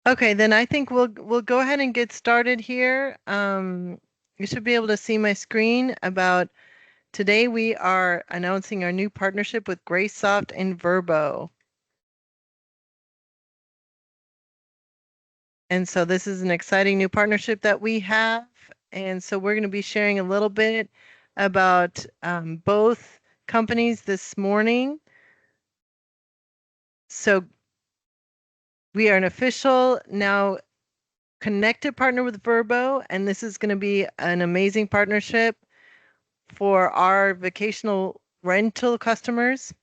Okay, then I think we'll go ahead and get started here. You should be able to see my screen. About today, we are announcing our new partnership with GraceSoft and Vrbo. And so this is an exciting new partnership that we have. And so we're going to be sharing a little bit about both companies this morning. So we are an official now connected partner with Vrbo, and this is going to be an amazing partnership for our vacational rental customers.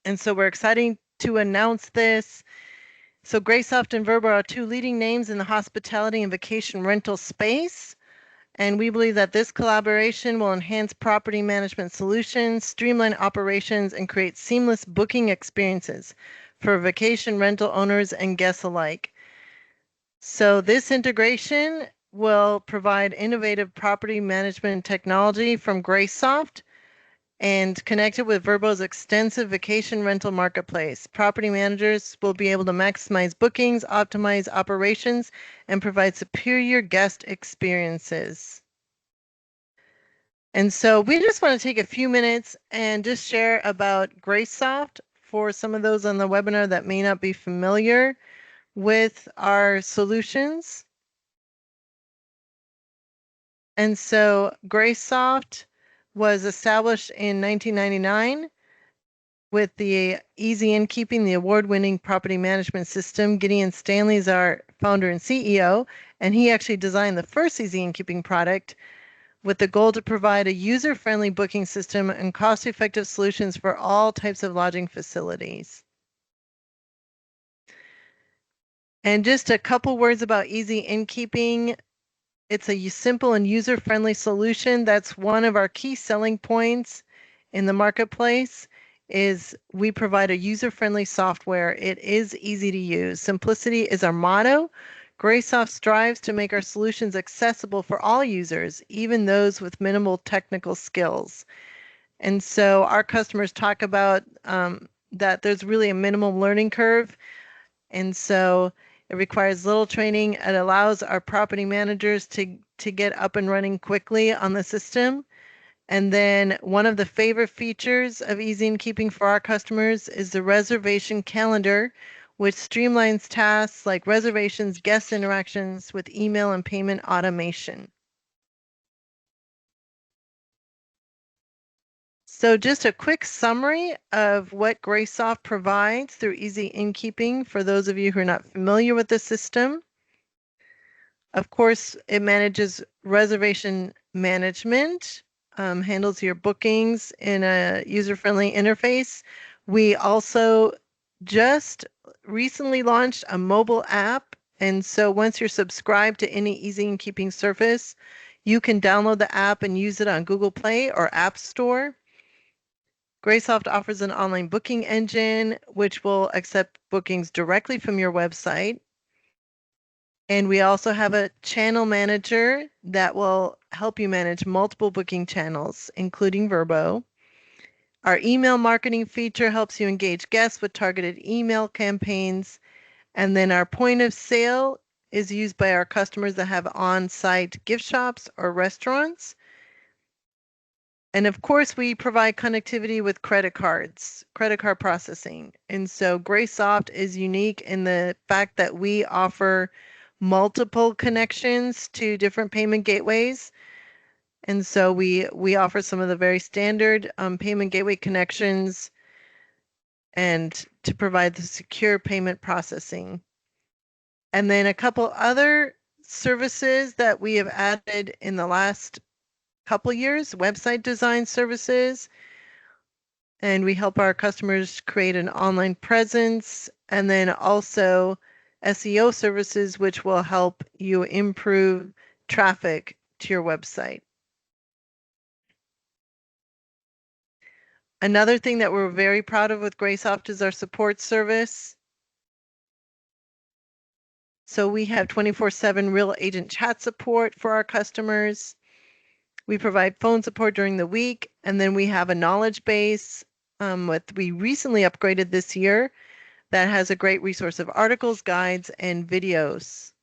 And so we're excited to announce this. So GraceSoft and Vrbo are two leading names in the hospitality and vacation rental space. And we believe that this collaboration will enhance property management solutions, streamline operations, and create seamless booking experiences for vacation rental owners and guests alike. So this integration will provide innovative property management technology from GraceSoft and connect it with Vrbo's extensive vacation rental marketplace. Property managers will be able to maximize bookings, optimize operations, and provide superior guest experiences. And so we just want to take a few minutes and just share about GraceSoft for some of those on the webinar that may not be familiar with our solutions. And so GraceSoft was established in 1999 with the Easy Innkeeping, the award-winning property management system. Gideon Stanley is our founder and CEO, and he actually designed the first Easy Innkeeping product with the goal to provide a user-friendly booking system and cost-effective solutions for all types of lodging facilities. And just a couple words about Easy Innkeeping. It's a simple and user-friendly solution. That's one of our key selling points in the marketplace is we provide a user-friendly software. It is easy to use. Simplicity is our motto. GraceSoft strives to make our solutions accessible for all users, even those with minimal technical skills. And so our customers talk about that there's really a minimal learning curve. And so it requires little training. It allows our property managers to get up and running quickly on the system. And then one of the favorite features of Easy Innkeeping for our customers is the reservation calendar, which streamlines tasks like reservations, guest interactions with email and payment automation. So just a quick summary of what GraceSoft provides through Easy Innkeeping for those of you who are not familiar with the system. Of course, it manages reservation management, handles your bookings in a user-friendly interface. We also just recently launched a mobile app. And so once you're subscribed to any Easy Innkeeping service, you can download the app and use it on Google Play or App Store. GraceSoft offers an online booking engine, which will accept bookings directly from your website. And we also have a channel manager that will help you manage multiple booking channels, including Vrbo. Our email marketing feature helps you engage guests with targeted email campaigns. And then our point of sale is used by our customers that have on-site gift shops or restaurants. And of course, we provide connectivity with credit cards, credit card processing. And so GraceSoft is unique in the fact that we offer multiple connections to different payment gateways. And so we offer some of the very standard payment gateway connections and to provide the secure payment processing. And then a couple other services that we have added in the last couple years, website design services, and we help our customers create an online presence, and then also SEO services, which will help you improve traffic to your website. Another thing that we're very proud of with GraceSoft is our support service. So we have 24/7 real agent chat support for our customers. We provide phone support during the week, and then we have a knowledge base. We recently upgraded this year that has a great resource of articles, guides, and videos.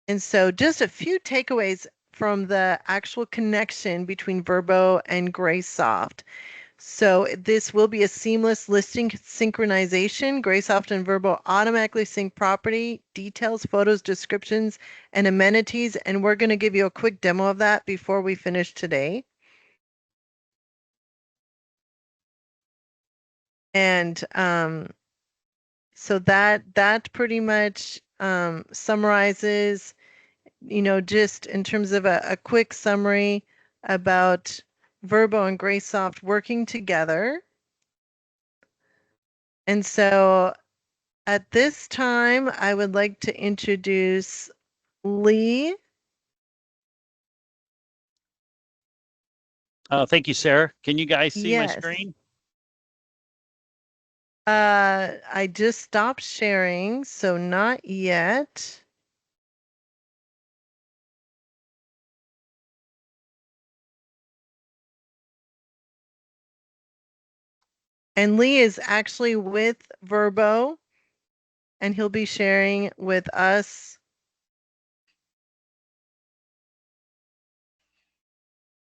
And so just a few takeaways from the actual connection between Vrbo and GraceSoft. So this will be a seamless listing synchronization. GraceSoft and Vrbo automatically sync property, details, photos, descriptions, and amenities. And we're going to give you a quick demo of that before we finish today. And so that pretty much summarizes, just in terms of a quick summary about Vrbo and GraceSoft working together. And so at this time, I would like to introduce Lee. Thank you, Sarah. Can you guys see my Yes. screen? I just stopped sharing, so not yet. And Lee is actually with Vrbo, and he'll be sharing with us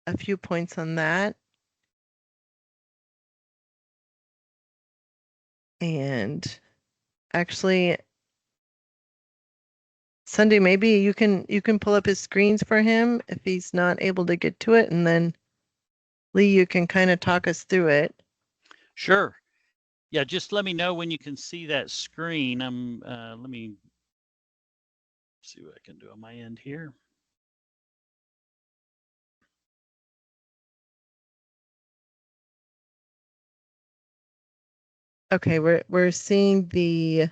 a few points on that. And actually, Sunday, maybe you can pull up his screens for him if he's not able to get to it, and then Lee, you can kind of talk us through it. Sure. Yeah, just let me know when you can see that screen. Let me see what I can do on my end here. Okay, we're seeing the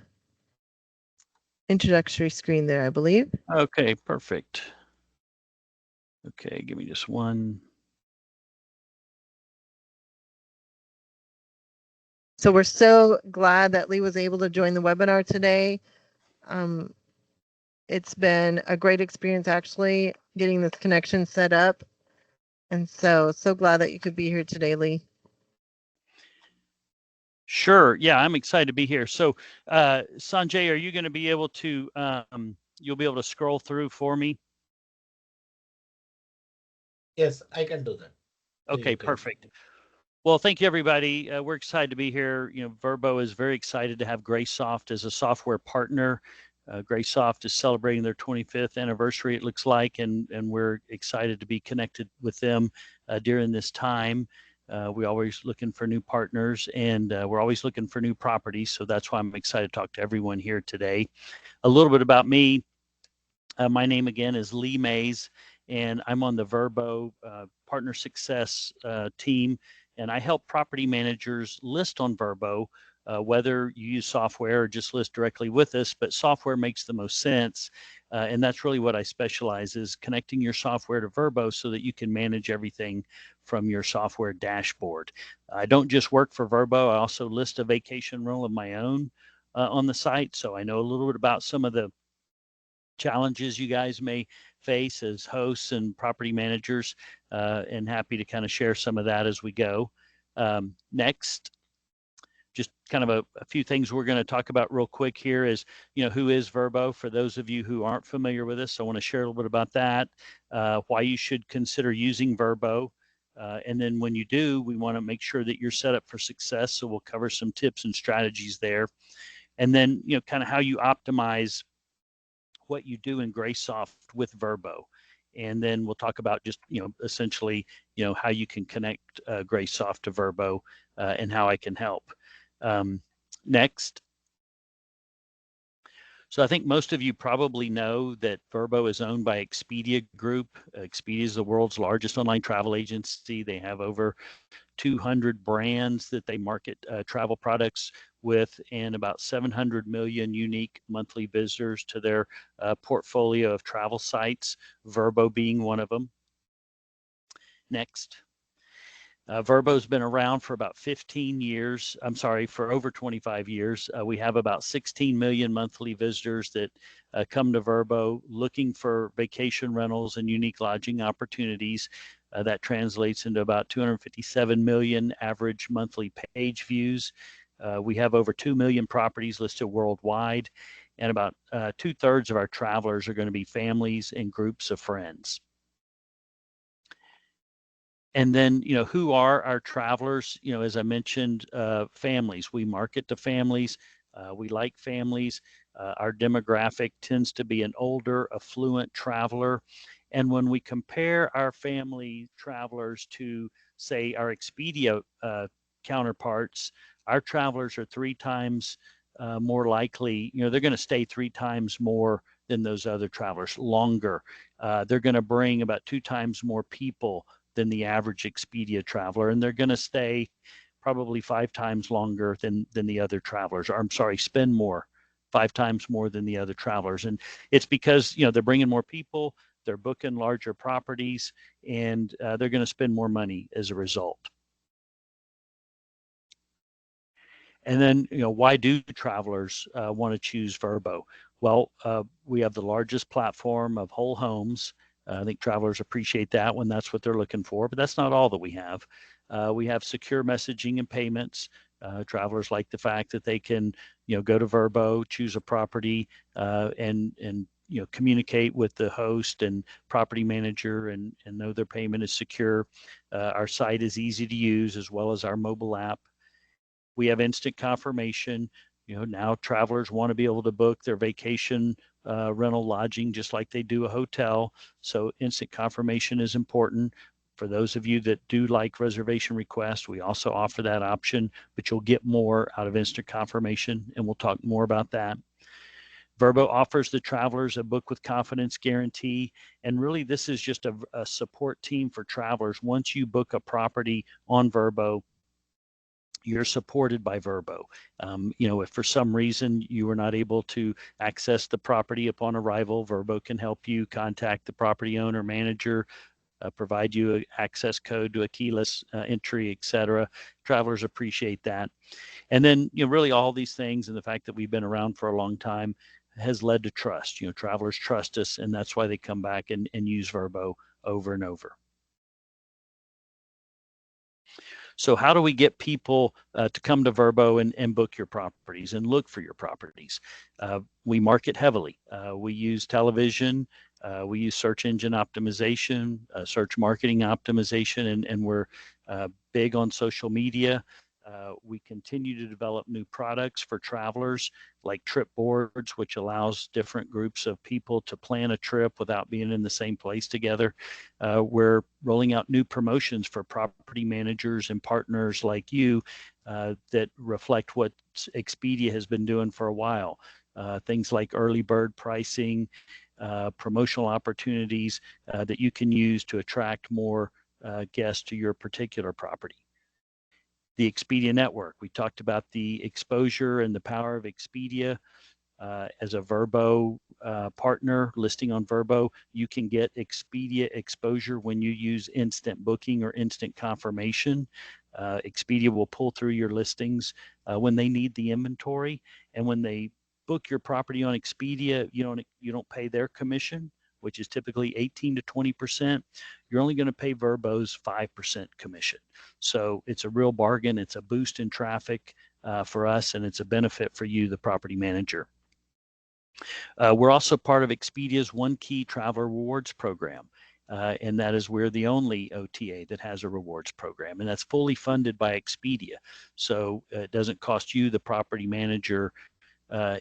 introductory screen there, I believe. Okay, perfect. Okay, give me just one. So we're so glad that Lee was able to join the webinar today. It's been a great experience actually getting this connection set up. And so glad that you could be here today, Lee. Sure. Yeah, I'm excited to be here. So, Sanjay, are you going to be able to, you'll be able to scroll through for me? Yes, I can do that. Okay, perfect. Well, thank you, everybody. We're excited to be here. Vrbo is very excited to have GraceSoft as a software partner. GraceSoft is celebrating their 25th anniversary, it looks like, and we're excited to be connected with them during this time. We're always looking for new partners, and we're always looking for new properties. So that's why I'm excited to talk to everyone here today. A little bit about me. My name again is Lee Mays, and I'm on the Vrbo Partner Success team, and I help property managers list on Vrbo, whether you use software or just list directly with us, but software makes the most sense. And that's really what I specialize is connecting your software to Vrbo so that you can manage everything from your software dashboard. I don't just work for Vrbo, I also list a vacation rental of my own on the site. So I know a little bit about some of the challenges you guys may face as hosts and property managers, and happy to kind of share some of that as we go. Next, just kind of a few things we're going to talk about real quick here is, who is Vrbo? For those of you who aren't familiar with us, I want to share a little bit about that, why you should consider using Vrbo. And then when you do, we want to make sure that you're set up for success. So we'll cover some tips and strategies there. And then, kind of how you optimize what you do in GraceSoft with Vrbo. And then we'll talk about just, essentially, how you can connect GraceSoft to Vrbo and how I can help. Next. So I think most of you probably know that Vrbo is owned by Expedia Group. Expedia is the world's largest online travel agency. They have over 200 brands that they market travel products with, and about 700 million unique monthly visitors to their portfolio of travel sites, Vrbo being one of them. Next. Vrbo's been around for about 15 years. I'm sorry, for over 25 years. We have about 16 million monthly visitors that come to Vrbo looking for vacation rentals and unique lodging opportunities. That translates into about 257 million average monthly page views. We have over 2 million properties listed worldwide, and about 2/3 of our travelers are going to be families and groups of friends. And then, who are our travelers? As I mentioned, families. We market to families. We like families. Our demographic tends to be an older, affluent traveler. And when we compare our family travelers to, say, our Expedia counterparts, our travelers are 3 times more likely, they're going to stay 3 times more than those other travelers, longer. They're going to bring about 2 times more people than the average Expedia traveler, and they're going to stay probably 5 times longer than the other travelers. Or I'm sorry, spend more, 5 times more than the other travelers. And it's because they're bringing more people, they're booking larger properties, and they're going to spend more money as a result. And then, why do travelers want to choose Vrbo? Well, we have the largest platform of whole homes. I think travelers appreciate that when that's what they're looking for, but that's not all that we have. We have secure messaging and payments. Travelers like the fact that they can, go to Vrbo, choose a property, and communicate with the host and property manager and know their payment is secure. Our site is easy to use, as well as our mobile app. We have instant confirmation. Now travelers want to be able to book their vacation rental lodging just like they do a hotel. So instant confirmation is important. For those of you that do like reservation requests, we also offer that option, but you'll get more out of instant confirmation, and we'll talk more about that. Vrbo offers the travelers a book with confidence guarantee. And really, this is just a support team for travelers. Once you book a property on Vrbo, you're supported by Vrbo. If for some reason you were not able to access the property upon arrival, Vrbo can help you contact the property owner, manager, provide you an access code to a keyless entry, etc. Travelers appreciate that. And then, really all these things and the fact that we've been around for a long time has led to trust. Travelers trust us, and that's why they come back and use Vrbo over and over. So how do we get people to come to Vrbo and book your properties and look for your properties? We market heavily. We use television. We use search engine optimization, search marketing optimization, and we're big on social media. We continue to develop new products for travelers like trip boards, which allows different groups of people to plan a trip without being in the same place together. We're rolling out new promotions for property managers and partners like you that reflect what Expedia has been doing for a while. Things like early bird pricing, promotional opportunities that you can use to attract more guests to your particular property. The Expedia network. We talked about the exposure and the power of Expedia. As a Vrbo partner listing on Vrbo, you can get Expedia exposure when you use instant booking or instant confirmation. Expedia will pull through your listings when they need the inventory, and when they book your property on Expedia, you don't pay their commission, which is typically 18 to 20%. You're only going to pay Vrbo's 5% commission. So it's a real bargain. It's a boost in traffic for us, and it's a benefit for you, the property manager. We're also part of Expedia's One Key Traveler Rewards program. And that is we're the only OTA that has a rewards program, and that's fully funded by Expedia. So it doesn't cost you, the property manager,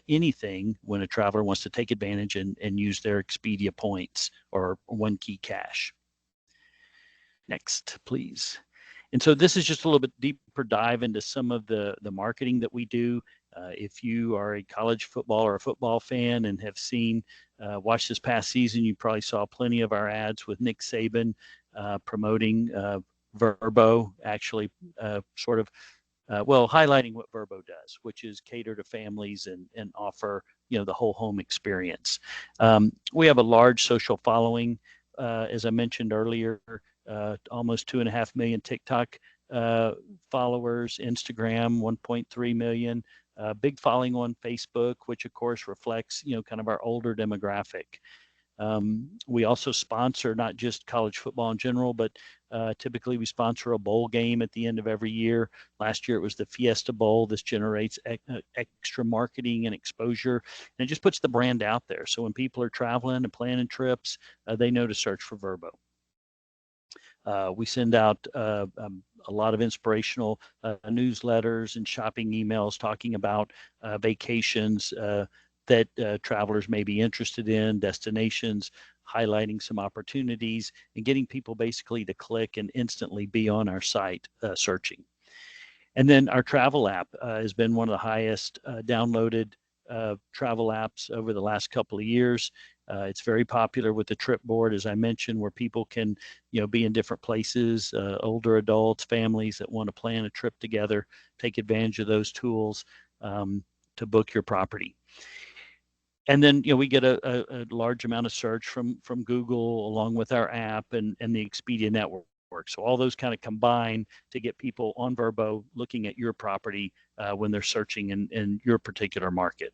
anything when a traveler wants to take advantage and use their Expedia points or One Key Cash. Next, please. And so this is just a little bit deeper dive into some of the marketing that we do. If you are a college football or a football fan and have watched this past season, you probably saw plenty of our ads with Nick Saban promoting Vrbo, actually highlighting what Vrbo does, which is cater to families and offer the whole home experience. We have a large social following, as I mentioned earlier. Almost 2.5 million TikTok followers, Instagram 1.3 million, big following on Facebook, which of course reflects kind of our older demographic. We also sponsor not just college football in general, but typically we sponsor a bowl game at the end of every year. Last year it was the Fiesta Bowl. This generates extra marketing and exposure, and it just puts the brand out there. So when people are traveling and planning trips, they know to search for Vrbo. We send out a lot of inspirational newsletters and shopping emails talking about vacations that travelers may be interested in, destinations, highlighting some opportunities, and getting people basically to click and instantly be on our site searching. And then our travel app has been one of the highest downloaded travel apps over the last couple of years. It's very popular with the trip board, as I mentioned, where people can, be in different places, older adults, families that want to plan a trip together, take advantage of those tools to book your property. And then, we get a large amount of search from Google along with our app and the Expedia network. So all those kind of combine to get people on Vrbo looking at your property when they're searching in your particular market.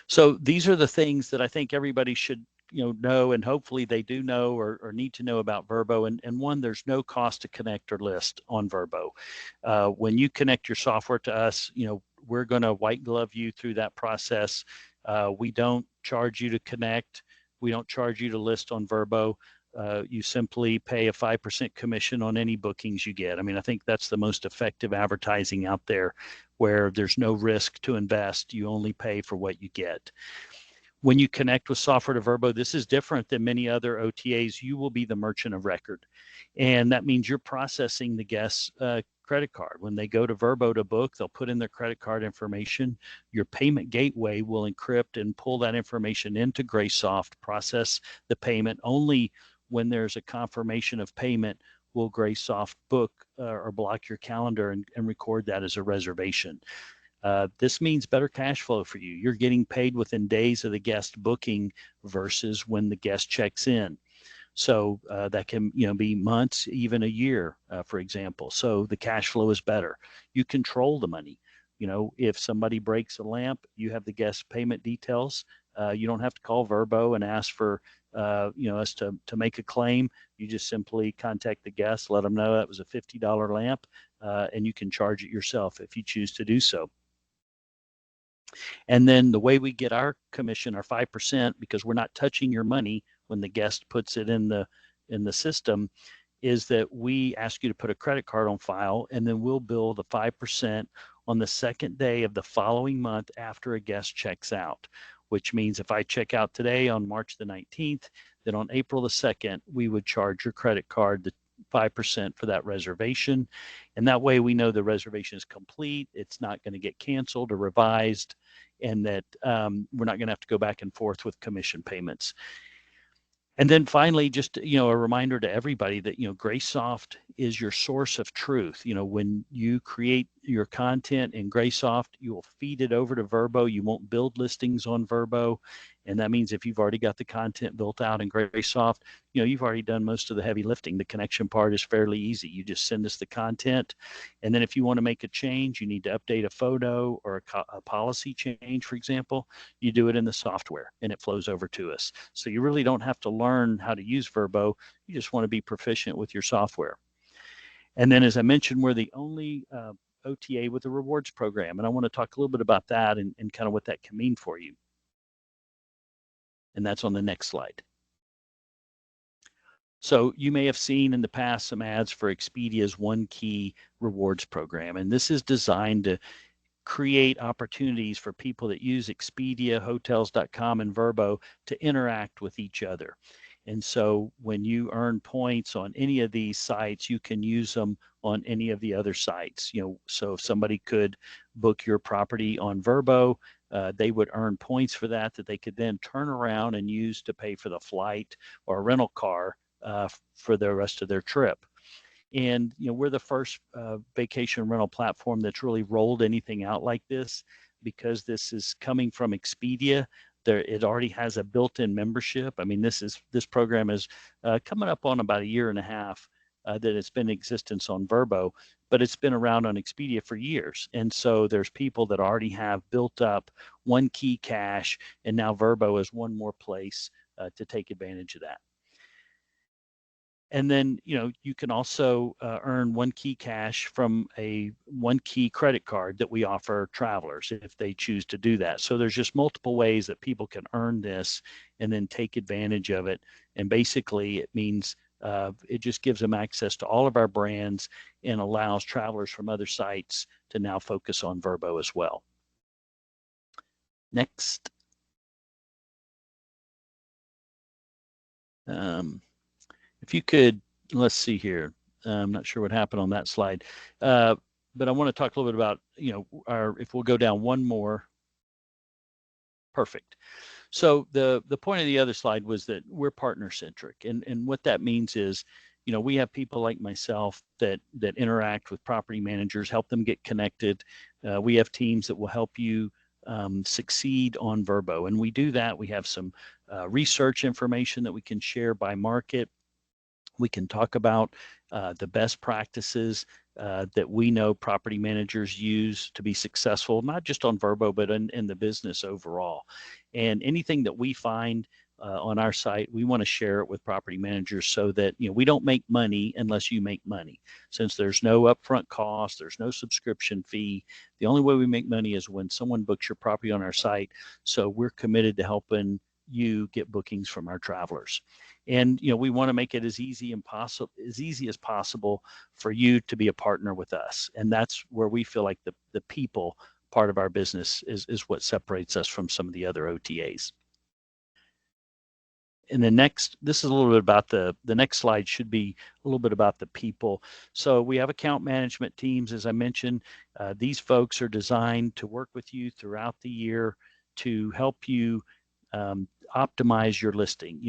So these are the things that I think everybody should know, and hopefully they do know or need to know about Vrbo. And one, there's no cost to connect or list on Vrbo. When you connect your software to us, we're going to white glove you through that process. We don't charge you to connect. We don't charge you to list on Vrbo. You simply pay a 5% commission on any bookings you get. I mean, I think that's the most effective advertising out there, where there's no risk to invest. You only pay for what you get. When you connect with software to Vrbo, this is different than many other OTAs. You will be the merchant of record. And that means you're processing the guest's credit card. When they go to Vrbo to book, they'll put in their credit card information. Your payment gateway will encrypt and pull that information into GraceSoft, process the payment. Only when there's a confirmation of payment will GraceSoft book or block your calendar and record that as a reservation. This means better cash flow for you. You're getting paid within days of the guest booking versus when the guest checks in. So that can be months, even a year, for example. So the cash flow is better. You control the money. If somebody breaks a lamp, you have the guest payment details. You don't have to call Vrbo and ask for us to make a claim. You just simply contact the guest, let them know that was a $50 lamp, and you can charge it yourself if you choose to do so. And then the way we get our commission, our 5%, because we're not touching your money when the guest puts it in the system, is that we ask you to put a credit card on file, and then we'll bill the 5% on the second day of the following month after a guest checks out, which means if I check out today on March the 19th, then on April the 2nd, we would charge your credit card the 5% for that reservation. And that way we know the reservation is complete. It's not going to get canceled or revised, and that we're not going to have to go back and forth with commission payments. And then finally, just a reminder to everybody that GraceSoft is your source of truth. When you create your content in GraceSoft, you will feed it over to Vrbo. You won't build listings on Vrbo, and that means if you've already got the content built out in GraceSoft, you've already done most of the heavy lifting. The connection part is fairly easy. You just send us the content, and then if you want to make a change, you need to update a photo or a policy change, for example, you do it in the software and it flows over to us. So you really don't have to learn how to use Vrbo. You just want to be proficient with your software. And then, as I mentioned, we're the only OTA with a rewards program, and I want to talk a little bit about that and kind of what that can mean for you. And that's on the next slide. So you may have seen in the past some ads for Expedia's One Key rewards program, and this is designed to create opportunities for people that use Expedia, Hotels.com, and Vrbo to interact with each other. And so when you earn points on any of these sites, you can use them on any of the other sites. So if somebody could book your property on Vrbo, they would earn points for that they could then turn around and use to pay for the flight or rental car for the rest of their trip. And we're the first vacation rental platform that's really rolled anything out like this, because this is coming from Expedia. It already has a built-in membership. I mean, this program is coming up on about a year and a half that it's been in existence on Vrbo, but it's been around on Expedia for years. And so there's people that already have built up one key cache, and now Vrbo is one more place to take advantage of that. And then, you can also earn one key cash from a one key credit card that we offer travelers if they choose to do that. So there's just multiple ways that people can earn this and then take advantage of it. And basically, it means it just gives them access to all of our brands and allows travelers from other sites to now focus on Vrbo as well. Next. If you could, let's see here. I'm not sure what happened on that slide, but I want to talk a little bit about, if we'll go down one more. Perfect. So the point of the other slide was that we're partner centric, and what that means is, we have people like myself that interact with property managers, help them get connected. We have teams that will help you succeed on Vrbo, and we do that. We have some research information that we can share by market. We can talk about the best practices that we know property managers use to be successful, not just on Vrbo, but in the business overall. And anything that we find on our site, we want to share it with property managers so that, we don't make money unless you make money. Since there's no upfront cost, there's no subscription fee. The only way we make money is when someone books your property on our site. So we're committed to helping you get bookings from our travelers. And we want to make it as easy as possible for you to be a partner with us. And that's where we feel like the people part of our business is what separates us from some of the other OTAs. And this is a little bit about the next slide should be a little bit about the people. So we have account management teams, as I mentioned. These folks are designed to work with you throughout the year to help you optimize your listing,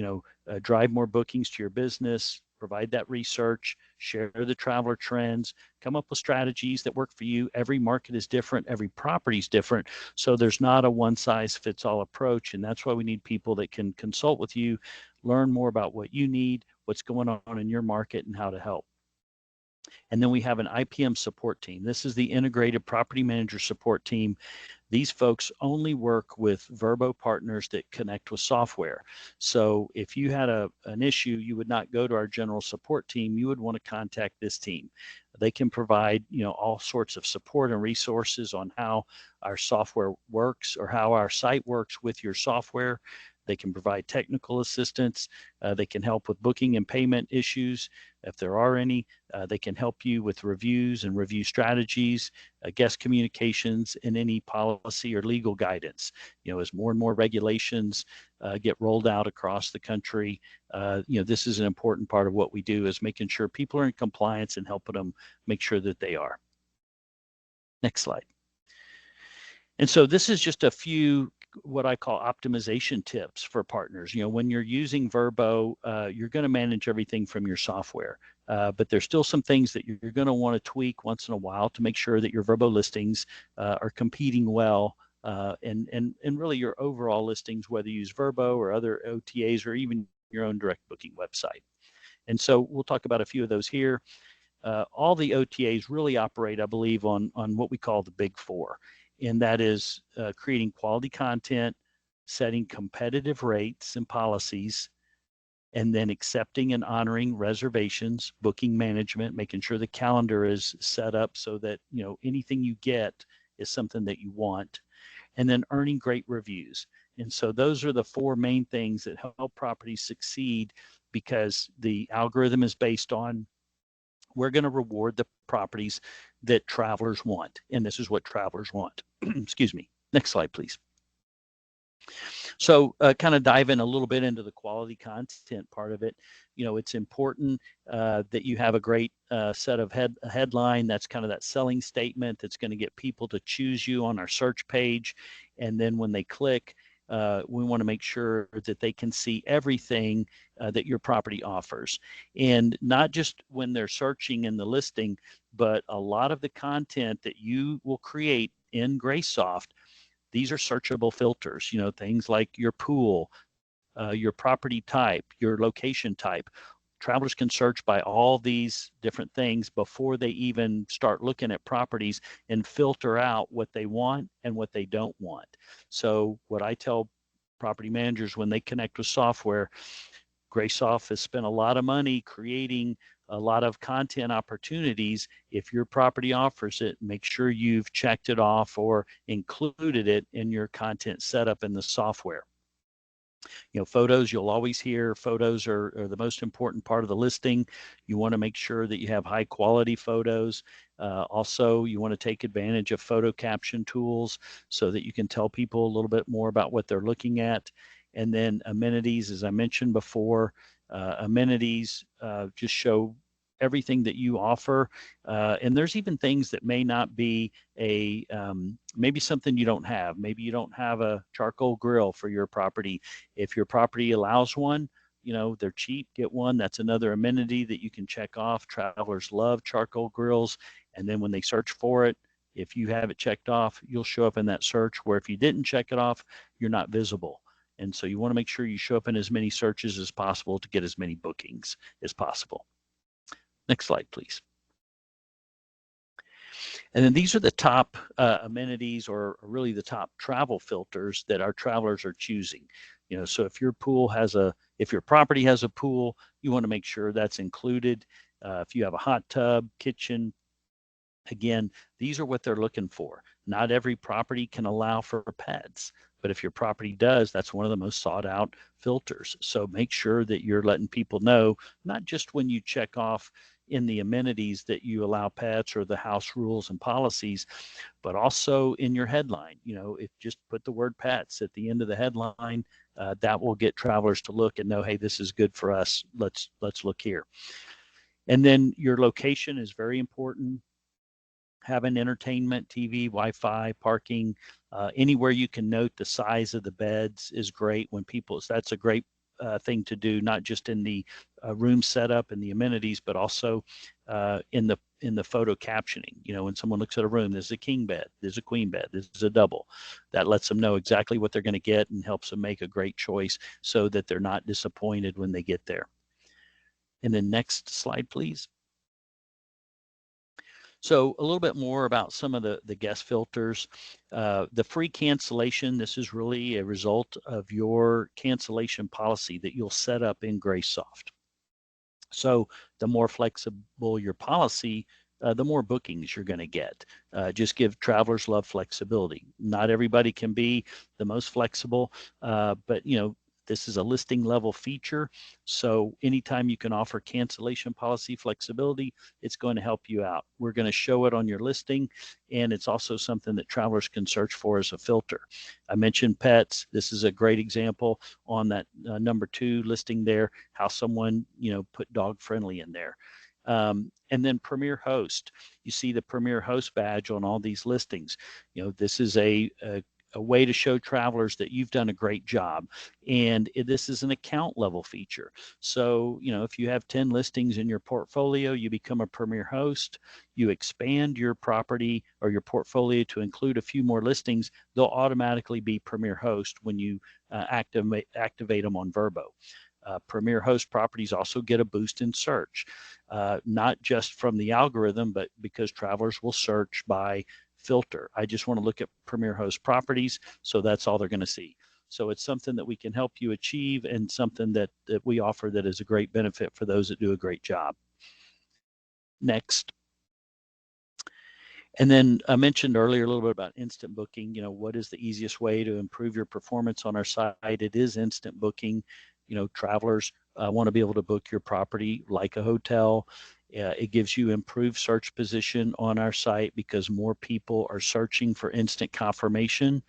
drive more bookings to your business, provide that research, share the traveler trends, come up with strategies that work for you. Every market is different. Every property is different. So there's not a one size fits all approach. And that's why we need people that can consult with you, learn more about what you need, what's going on in your market, and how to help. And then we have an IPM support team. This is the integrated property manager support team. These folks only work with Vrbo partners that connect with software. So if you had an issue, you would not go to our general support team. You would want to contact this team. They can provide, all sorts of support and resources on how our software works or how our site works with your software. They can provide technical assistance. They can help with booking and payment issues. If there are any, they can help you with reviews and review strategies, guest communications, and any policy or legal guidance. As more and more regulations get rolled out across the country, this is an important part of what we do, is making sure people are in compliance and helping them make sure that they are. Next slide. And so this is just a few what I call optimization tips for partners. When you're using Vrbo, you're going to manage everything from your software, but there's still some things that you're going to want to tweak once in a while to make sure that your Vrbo listings are competing well, and really your overall listings, whether you use Vrbo or other OTAs or even your own direct booking website. And so we'll talk about a few of those here. All the OTAs really operate, I believe, on what we call the big four. And that is creating quality content, setting competitive rates and policies, and then accepting and honoring reservations, booking management, making sure the calendar is set up so that anything you get is something that you want, and then earning great reviews. And so those are the four main things that help properties succeed, because the algorithm is based on, we're going to reward the properties that travelers want. And this is what travelers want. Excuse me. Next slide, please. So kind of dive in a little bit into the quality content part of it. It's important that you have a great set of headline. That's kind of that selling statement that's going to get people to choose you on our search page. And then when they click, we want to make sure that they can see everything that your property offers. And not just when they're searching in the listing, but a lot of the content that you will create in GraceSoft, these are searchable filters, things like your pool, your property type, your location type. travelers can search by all these different things before they even start looking at properties and filter out what they want and what they don't want. So what I tell property managers when they connect with software, GraceSoft has spent a lot of money creating a lot of content opportunities. If your property offers it, make sure you've checked it off or included it in your content setup in the software. Photos, you'll always hear photos are the most important part of the listing. You want to make sure that you have high quality photos. Also, you want to take advantage of photo caption tools so that you can tell people a little bit more about what they're looking at. And then amenities, as I mentioned before, amenities just show everything that you offer. And there's even things that may not be maybe something you don't have. Maybe you don't have a charcoal grill for your property. If your property allows one, they're cheap, get one. That's another amenity that you can check off. Travelers love charcoal grills. And then when they search for it, if you have it checked off, you'll show up in that search, where if you didn't check it off, you're not visible. And so you want to make sure you show up in as many searches as possible to get as many bookings as possible. Next slide, please. And then these are the top amenities, or really the top travel filters that our travelers are choosing. So if your property has a pool, you want to make sure that's included. If you have a hot tub, kitchen, again, these are what they're looking for. Not every property can allow for pets, but if your property does, that's one of the most sought out filters. So make sure that you're letting people know, not just when you check off in the amenities that you allow pets or the house rules and policies, but also in your headline. If just put the word pets at the end of the headline, that will get travelers to look and know, hey, this is good for us. Let's look here. And then your location is very important. Having entertainment, TV, Wi-Fi, parking, anywhere you can note the size of the beds is great. That's a great thing to do, not just in the room setup and the amenities, but also in the photo captioning. When someone looks at a room, there's a king bed, there's a queen bed, this is a double. That lets them know exactly what they're going to get and helps them make a great choice so that they're not disappointed when they get there. And then next slide, please. So a little bit more about some of the guest filters. The free cancellation, this is really a result of your cancellation policy that you'll set up in GraceSoft. So the more flexible your policy, the more bookings you're going to get. Just give travelers love flexibility. Not everybody can be the most flexible, but this is a listing level feature. So anytime you can offer cancellation policy flexibility, it's going to help you out. We're going to show it on your listing, and it's also something that travelers can search for as a filter. I mentioned pets. This is a great example on that number 2 listing there, how someone, put dog friendly in there. And then Premier Host. You see the Premier Host badge on all these listings. This is a way to show travelers that you've done a great job. And this is an account level feature. So, if you have 10 listings in your portfolio, you become a Premier Host, you expand your property or your portfolio to include a few more listings, they'll automatically be Premier Host when you activate them on Vrbo. Premier Host properties also get a boost in search, not just from the algorithm, but because travelers will search by filter. I just want to look at Premier Host properties, so that's all they're going to see. So it's something that we can help you achieve, and something that we offer that is a great benefit for those that do a great job. Next. And then I mentioned earlier a little bit about instant booking. What is the easiest way to improve your performance on our site? It is instant booking. Travelers want to be able to book your property like a hotel. It gives you improved search position on our site because more people are searching for instant confirmation.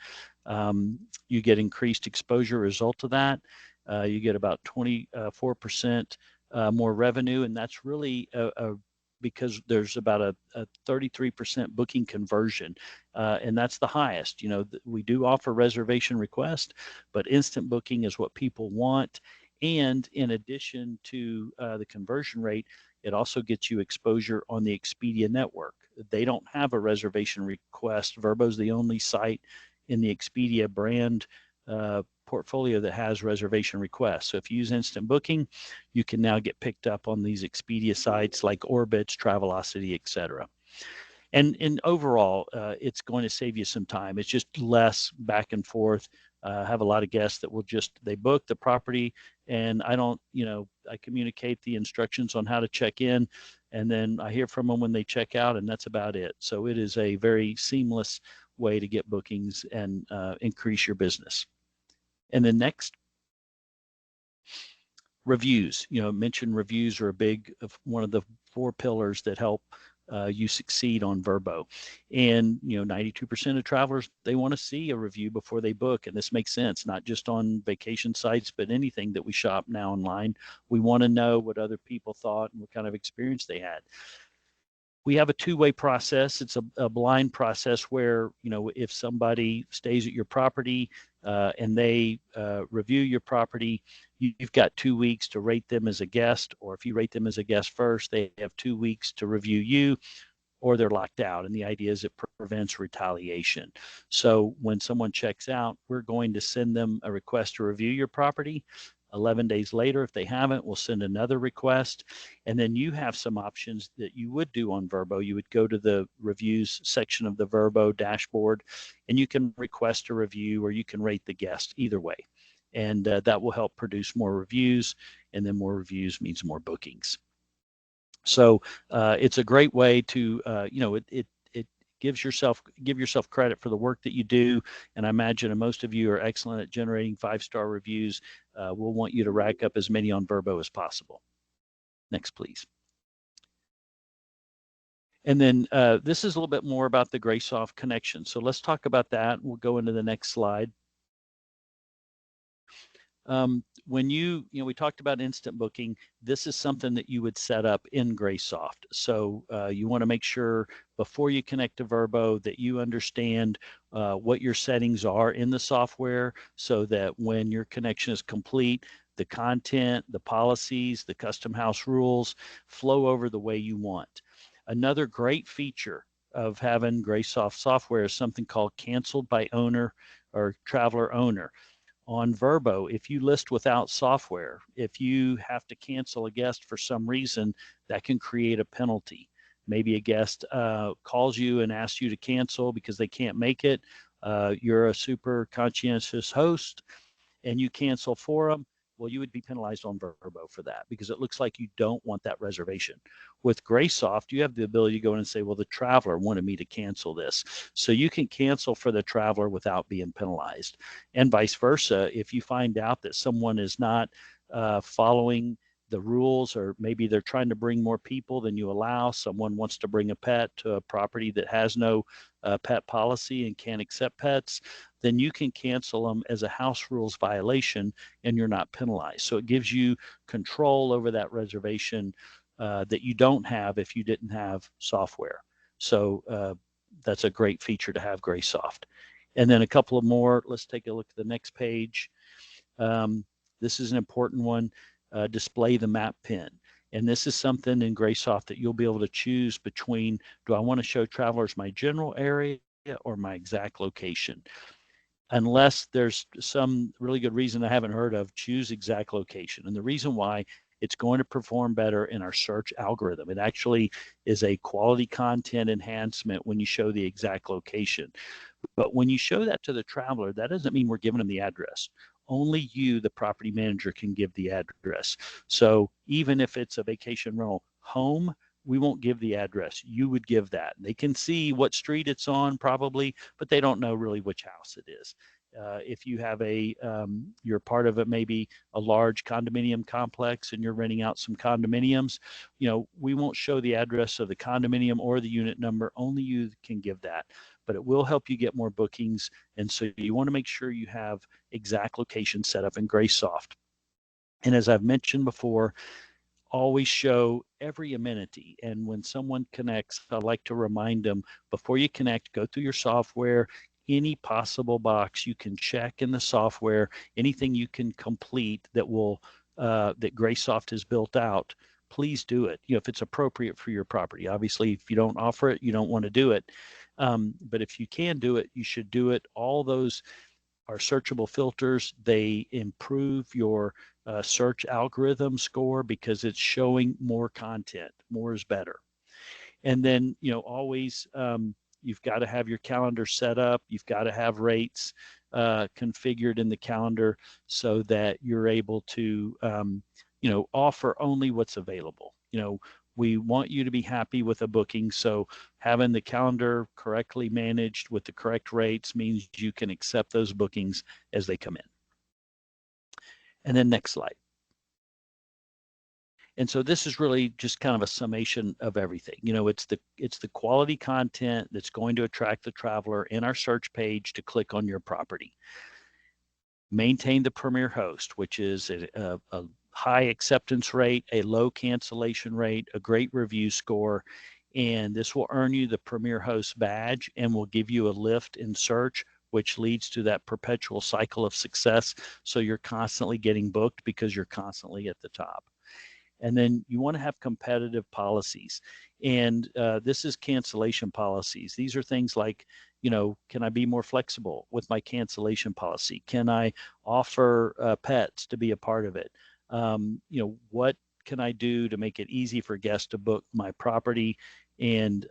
You get increased exposure result of that. You get about 24% more revenue, and that's really because there's about a 33% booking conversion, and that's the highest. We do offer reservation request, but instant booking is what people want. And in addition to the conversion rate, it also gets you exposure on the Expedia network. They don't have a reservation request. Vrbo's the only site in the Expedia brand portfolio that has reservation requests. So if you use instant booking, you can now get picked up on these Expedia sites like Orbitz, Travelocity, etc. And overall, it's going to save you some time. It's just less back and forth. I have a lot of guests that will they book the property, and I communicate the instructions on how to check in, and then I hear from them when they check out, and that's about it. So it is a very seamless way to get bookings and increase your business. And then next, reviews. Mentioned reviews are one of the 4 pillars that help you succeed on Vrbo. And 92% of travelers, they want to see a review before they book, and this makes sense, not just on vacation sites, but anything that we shop now online. We want to know what other people thought and what kind of experience they had. We have a 2-way process. It's a blind process where, if somebody stays at your property and they review your property, you've got 2 weeks to rate them as a guest, or if you rate them as a guest first, they have 2 weeks to review you, or they're locked out. And the idea is it prevents retaliation. So when someone checks out, we're going to send them a request to review your property. 11 days later, if they haven't, we'll send another request. And then you have some options that you would do on Vrbo. You would go to the reviews section of the Vrbo dashboard, and you can request a review, or you can rate the guest, either way. And that will help produce more reviews, and then more reviews means more bookings. So it's a great way to, it give yourself credit for the work that you do. And I imagine most of you are excellent at generating 5-star reviews. We'll want you to rack up as many on Vrbo as possible. Next, please. And then this is a little bit more about the GraceSoft connection. So let's talk about that. We'll go into the next slide. When we talked about instant booking, this is something that you would set up in GraceSoft. So you want to make sure before you connect to Vrbo that you understand what your settings are in the software, so that when your connection is complete, the content, the policies, the custom house rules flow over the way you want. Another great feature of having GraceSoft software is something called canceled by owner or traveler owner. On Vrbo, if you list without software, if you have to cancel a guest for some reason, that can create a penalty. Maybe a guest calls you and asks you to cancel because they can't make it. You're a super conscientious host and you cancel for them. Well, you would be penalized on Vrbo for that, because it looks like you don't want that reservation. With GraceSoft, you have the ability to go in and say, well, the traveler wanted me to cancel this. So you can cancel for the traveler without being penalized. And vice versa, if you find out that someone is not following the rules, or maybe they're trying to bring more people than you allow, someone wants to bring a pet to a property that has no pet policy and can't accept pets, then you can cancel them as a house rules violation and you're not penalized. So it gives you control over that reservation that you don't have if you didn't have software. So that's a great feature to have GraceSoft. And then a couple of more. Let's take a look at the next page. This is an important one. Display the map pin. And this is something in GraceSoft that you'll be able to choose between, do I want to show travelers my general area or my exact location? Unless there's some really good reason I haven't heard of, choose exact location. And the reason why, it's going to perform better in our search algorithm. It actually is a quality content enhancement when you show the exact location. But when you show that to the traveler, that doesn't mean we're giving them the address. Only you, the property manager, can give the address. So even if it's a vacation rental home, we won't give the address. You would give that. They can see what street it's on probably, but they don't know really which house it is. If you have you're part of maybe a large condominium complex and you're renting out some condominiums, we won't show the address of the condominium or the unit number. Only you can give that, but it will help you get more bookings. And so you want to make sure you have exact location set up in GraceSoft. And as I've mentioned before, always show every amenity. And when someone connects, I like to remind them, before you connect, go through your software, any possible box you can check in the software, anything you can complete that will that GraceSoft has built out, please do it. If it's appropriate for your property. Obviously, if you don't offer it, you don't want to do it. But if you can do it, you should do it. All those our searchable filters, they improve your search algorithm score because it's showing more content. More is better. And then, always you've got to have your calendar set up. You've got to have rates configured in the calendar so that you're able to, offer only what's available. We want you to be happy with a booking. So having the calendar correctly managed with the correct rates means you can accept those bookings as they come in. And then next slide. And so this is really just kind of a summation of everything. It's the quality content that's going to attract the traveler in our search page to click on your property. Maintain the premier host, which is a high acceptance rate, a low cancellation rate, a great review score, and this will earn you the premier host badge and will give you a lift in search, which leads to that perpetual cycle of success. So you're constantly getting booked because you're constantly at the top. And then you want to have competitive policies. And this is cancellation policies. These are things like, can I be more flexible with my cancellation policy? Can I offer pets to be a part of it? What can I do to make it easy for guests to book my property and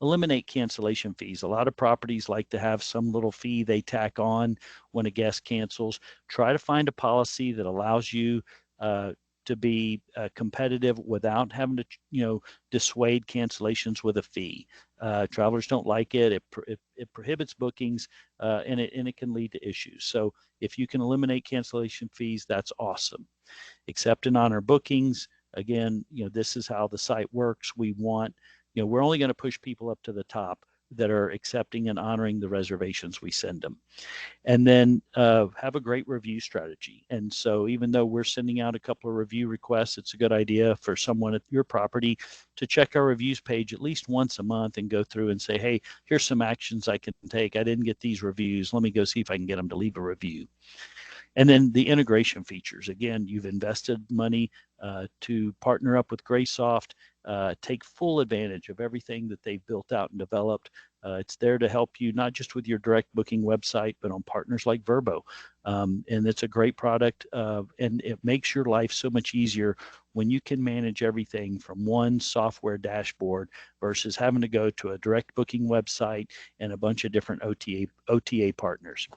eliminate cancellation fees? A lot of properties like to have some little fee they tack on when a guest cancels. Try to find a policy that allows you to be competitive without having to, dissuade cancellations with a fee. Travelers don't like it. It prohibits bookings, and it can lead to issues. So if you can eliminate cancellation fees, that's awesome. Accept and honor bookings. Again, this is how the site works. We want, we're only going to push people up to the top that are accepting and honoring the reservations we send them. And then have a great review strategy. And so even though we're sending out a couple of review requests, it's a good idea for someone at your property to check our reviews page at least once a month and go through and say, hey, here's some actions I can take. I didn't get these reviews. Let me go see if I can get them to leave a review. And then the integration features. Again, you've invested money to partner up with GraceSoft, take full advantage of everything that they've built out and developed. It's there to help you not just with your direct booking website, but on partners like Vrbo. And it's a great product, and it makes your life so much easier when you can manage everything from one software dashboard versus having to go to a direct booking website and a bunch of different OTA partners.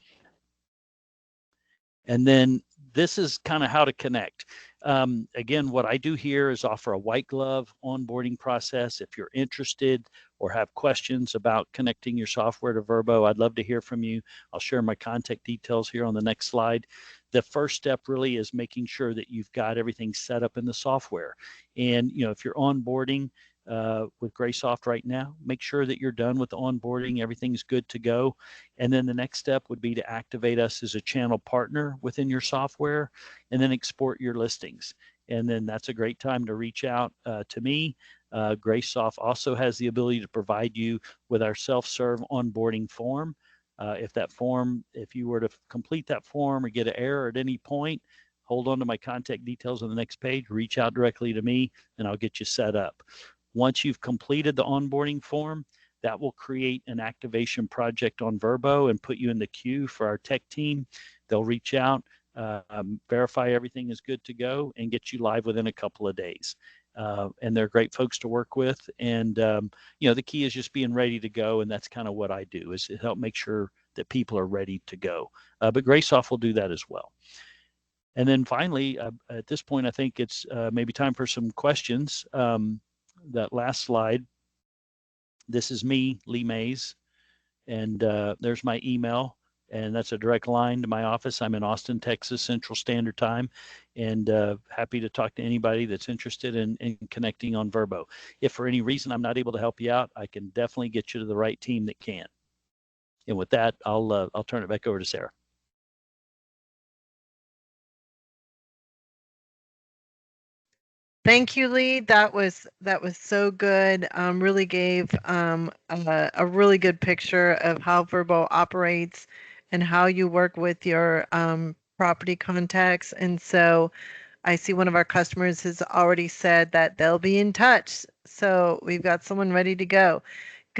And then this is kind of how to connect. Again, what I do here is offer a white glove onboarding process. If you're interested or have questions about connecting your software to Vrbo, I'd love to hear from you. I'll share my contact details here on the next slide. The first step really is making sure that you've got everything set up in the software. And, if you're onboarding with GraceSoft right now, make sure that you're done with the onboarding, everything's good to go. And then the next step would be to activate us as a channel partner within your software and then export your listings. And then that's a great time to reach out to me. GraceSoft also has the ability to provide you with our self-serve onboarding form. If you were to complete that form or get an error at any point, hold on to my contact details on the next page, reach out directly to me, and I'll get you set up. Once you've completed the onboarding form, that will create an activation project on Vrbo and put you in the queue for our tech team. They'll reach out, verify everything is good to go, and get you live within a couple of days. And they're great folks to work with. And, the key is just being ready to go. And that's kind of what I do, is to help make sure that people are ready to go. But GraceSoft will do that as well. And then finally, at this point, I think it's maybe time for some questions. That last slide, this is me, Lee Mays, and there's my email, and that's a direct line to my office. I'm in Austin, Texas, Central Standard Time, and happy to talk to anybody that's interested in connecting on Vrbo. If for any reason I'm not able to help you out, I can definitely get you to the right team that can. And with that, I'll turn it back over to Sarah. Thank you, Lee. That was so good. Really gave a really good picture of how Vrbo operates and how you work with your property contacts. And so I see one of our customers has already said that they'll be in touch. So we've got someone ready to go.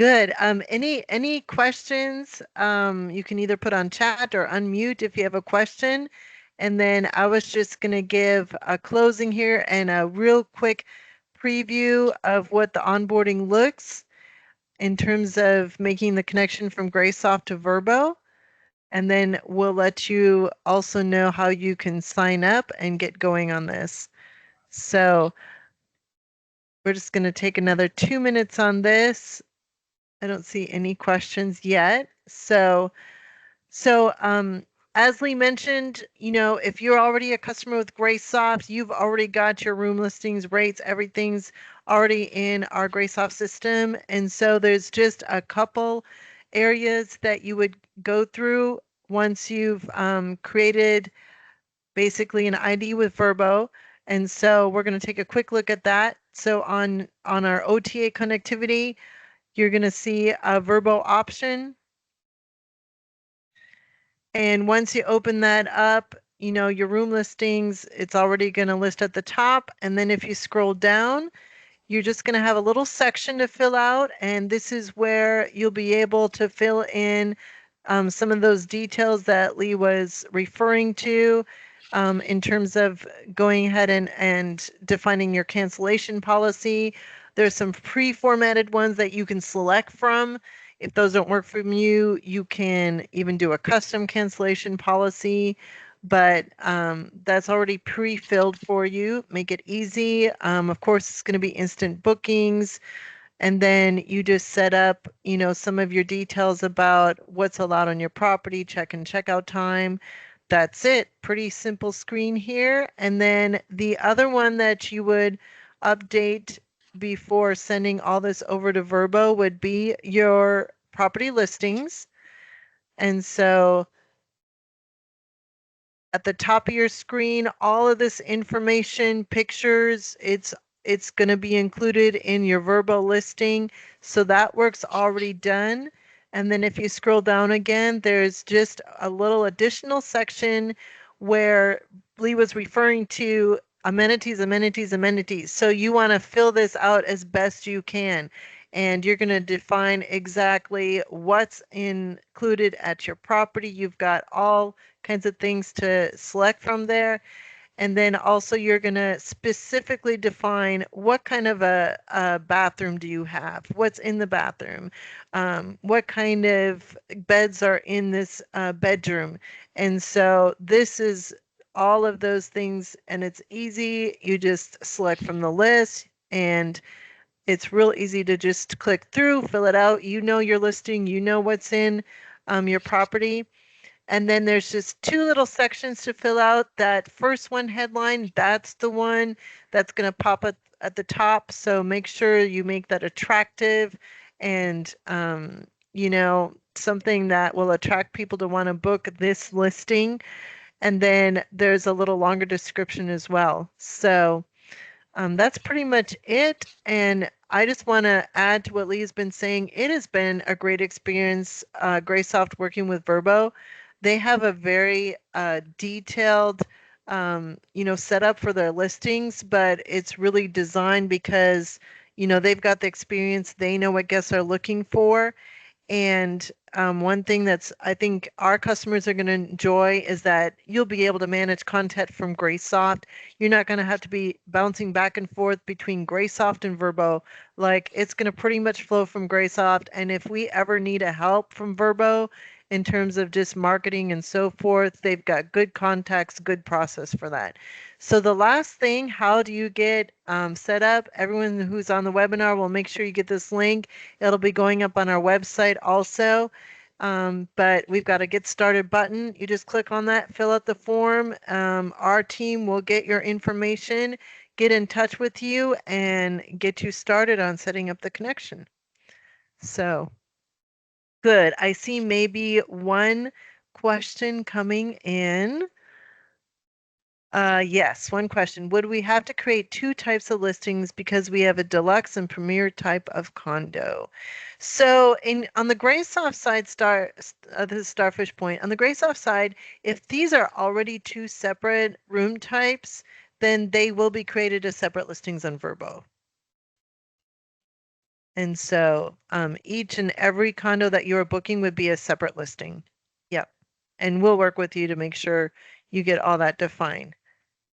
Good. Any questions? You can either put on chat or unmute if you have a question. And then I was just going to give a closing here and a real quick preview of what the onboarding looks in terms of making the connection from GraceSoft to Vrbo. And then we'll let you also know how you can sign up and get going on this. So we're just going to take another 2 minutes on this. I don't see any questions yet. So as Lee mentioned, if you're already a customer with GraceSoft, you've already got your room listings, rates, everything's already in our GraceSoft system. And so there's just a couple areas that you would go through once you've created basically an ID with Vrbo. And so we're going to take a quick look at that. So on our OTA connectivity, you're going to see a Vrbo option. And once you open that up, your room listings, it's already going to list at the top. And then if you scroll down, you're just going to have a little section to fill out. And this is where you'll be able to fill in some of those details that Lee was referring to in terms of going ahead and defining your cancellation policy. There's some pre-formatted ones that you can select from. If those don't work for you, you can even do a custom cancellation policy, but that's already pre-filled for you. Make it easy. Of course, it's going to be instant bookings. And then you just set up, some of your details about what's allowed on your property, check and checkout time. That's it. Pretty simple screen here. And then the other one that you would update before sending all this over to Vrbo would be your property listings. And so at the top of your screen, all of this information, pictures, it's going to be included in your Vrbo listing. So that work's already done. And then if you scroll down again, there's just a little additional section where Lee was referring to amenities, amenities, amenities. So you want to fill this out as best you can. And you're going to define exactly what's included at your property. You've got all kinds of things to select from there. And then also you're going to specifically define what kind of a bathroom do you have? What's in the bathroom? What kind of beds are in this bedroom? And so this is all of those things, and it's easy. You just select from the list, and it's real easy to just click through, fill it out. You know your listing, you know what's in your property. And then there's just two little sections to fill out. That first one, headline, that's the one that's going to pop up at the top. So make sure you make that attractive and, something that will attract people to want to book this listing. And then there's a little longer description as well. So that's pretty much it. And I just want to add to what Lee's been saying. It has been a great experience, GraceSoft working with Vrbo. They have a very detailed, setup for their listings, but it's really designed because, they've got the experience. They know what guests are looking for. And one thing that's I think our customers are going to enjoy is that you'll be able to manage content from GraceSoft. You're not going to have to be bouncing back and forth between GraceSoft and Vrbo. Like it's going to pretty much flow from GraceSoft. And if we ever need a help from Vrbo in terms of just marketing and so forth, they've got good contacts, good process for that. So the last thing, how do you get set up? Everyone who's on the webinar will make sure you get this link. It'll be going up on our website also. But we've got a get started button. You just click on that, fill out the form. Our team will get your information, get in touch with you, and get you started on setting up the connection. So good. I see maybe one question coming in. Yes, one question. Would we have to create two types of listings because we have a deluxe and premier type of condo? So on the GraceSoft side, this is Starfish Point. On the GraceSoft side, if these are already two separate room types, then they will be created as separate listings on Vrbo. And so each and every condo that you're booking would be a separate listing. Yep. And we'll work with you to make sure you get all that defined.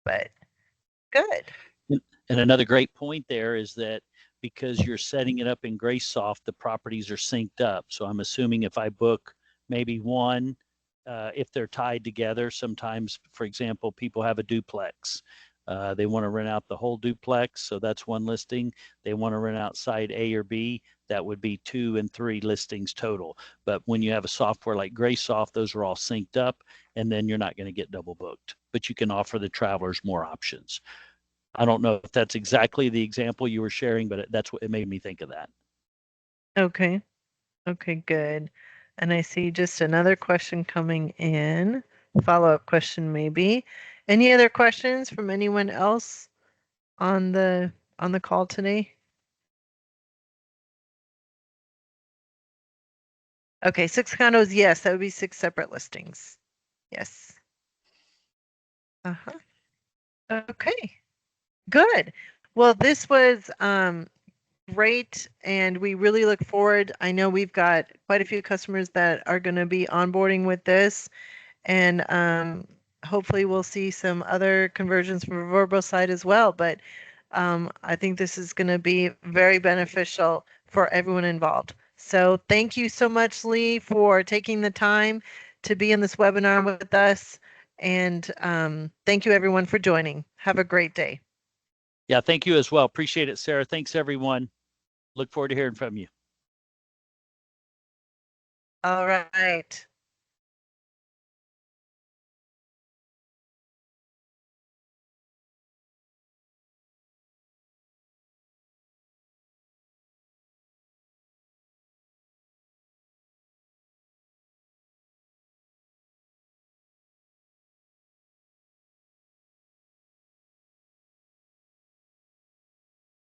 But good. And another great point there is that because you're setting it up in GraceSoft, the properties are synced up. So I'm assuming if I book maybe one, if they're tied together, sometimes, for example, people have a duplex. They want to rent out the whole duplex, so that's one listing. They want to rent out side A or B, that would be 2 and 3 listings total. But when you have a software like GraceSoft, those are all synced up, and then you're not going to get double booked. But you can offer the travelers more options. I don't know if that's exactly the example you were sharing, but that's what it made me think of that. Okay. Okay, good. And I see just another question coming in. Follow-up question maybe. Any other questions from anyone else on the call today? Okay, 6 condos, yes, that would be 6 separate listings. Yes. Uh-huh. Okay. Good. Well, this was great, and we really look forward. I know we've got quite a few customers that are going to be onboarding with this, and hopefully we'll see some other conversions from the Vrbo side as well. But I think this is going to be very beneficial for everyone involved. So thank you so much, Lee, for taking the time to be in this webinar with us. And thank you, everyone, for joining. Have a great day. Yeah, thank you as well. Appreciate it, Sarah. Thanks, everyone. Look forward to hearing from you. All right.